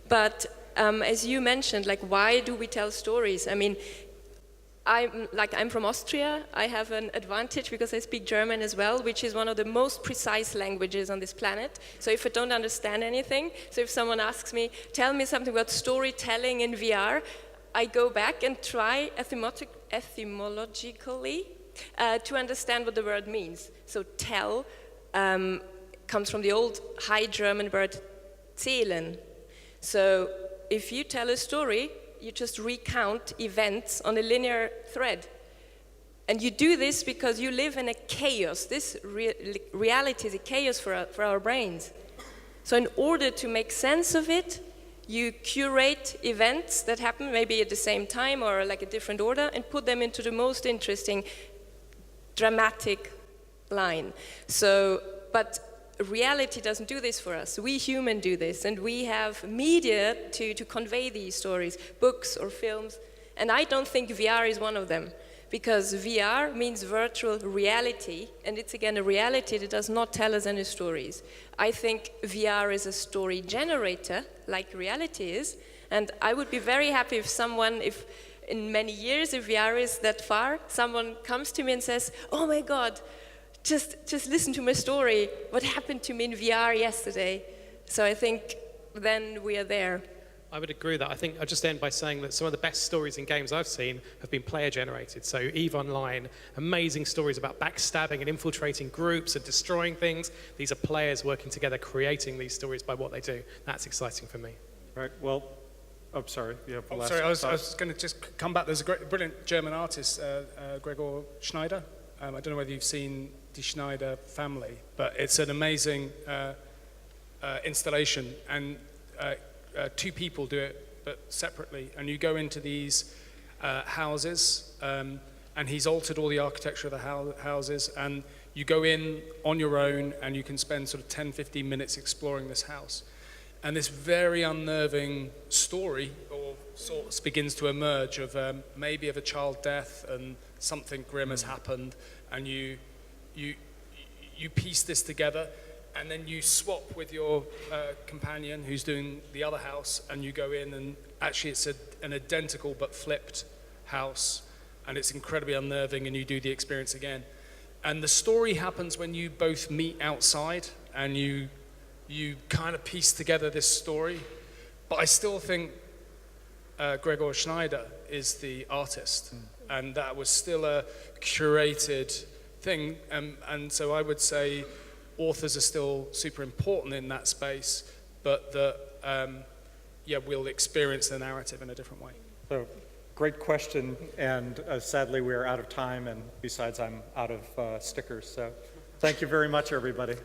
But as you mentioned, like, why do we tell stories? I mean, I'm from Austria. I have an advantage because I speak German as well, which is one of the most precise languages on this planet. So if I don't understand anything, so if someone asks me, tell me something about storytelling in VR, I go back and try etymologically to understand what the word means. So tell comes from the old High German word zählen. So if you tell a story, you just recount events on a linear thread. And you do this because you live in a chaos. This reality is a chaos for our brains. So in order to make sense of it, you curate events that happen maybe at the same time or like a different order and put them into the most interesting, dramatic line. So, but reality doesn't do this for us. We humans do this, and we have media to convey these stories, books or films. And I don't think VR is one of them, because VR means virtual reality, and it's again a reality that does not tell us any stories. I think VR is a story generator, like reality is, and I would be very happy if someone, if in many years, if VR is that far, someone comes to me and says, oh my God, just listen to my story, what happened to me in VR yesterday. So I think then we are there. I would agree with that. I think I'll just end by saying that some of the best stories in games I've seen have been player generated. So EVE Online, amazing stories about backstabbing and infiltrating groups and destroying things. These are players working together, creating these stories by what they do. That's exciting for me. Right, well, oh, sorry. You have the last Sorry, I was going to just come back. There's a brilliant German artist, Gregor Schneider. I don't know whether you've seen Die Schneider family, but it's an amazing installation, and two people do it, but separately. And you go into these houses, and he's altered all the architecture of the houses, and you go in on your own, and you can spend sort of 10, 15 minutes exploring this house. And this very unnerving story, or sorts, begins to emerge of maybe of a child death, and something grim has happened, and you piece this together. And then you swap with your companion who's doing the other house, and you go in, and actually it's an identical but flipped house, and it's incredibly unnerving, and you do the experience again. And the story happens when you both meet outside, and you kind of piece together this story. But I still think Gregor Schneider is the artist, and that was still a curated thing. And so I would say authors are still super important in that space, but we'll experience the narrative in a different way. So, great question, and sadly we are out of time, and besides I'm out of stickers, so thank you very much, everybody.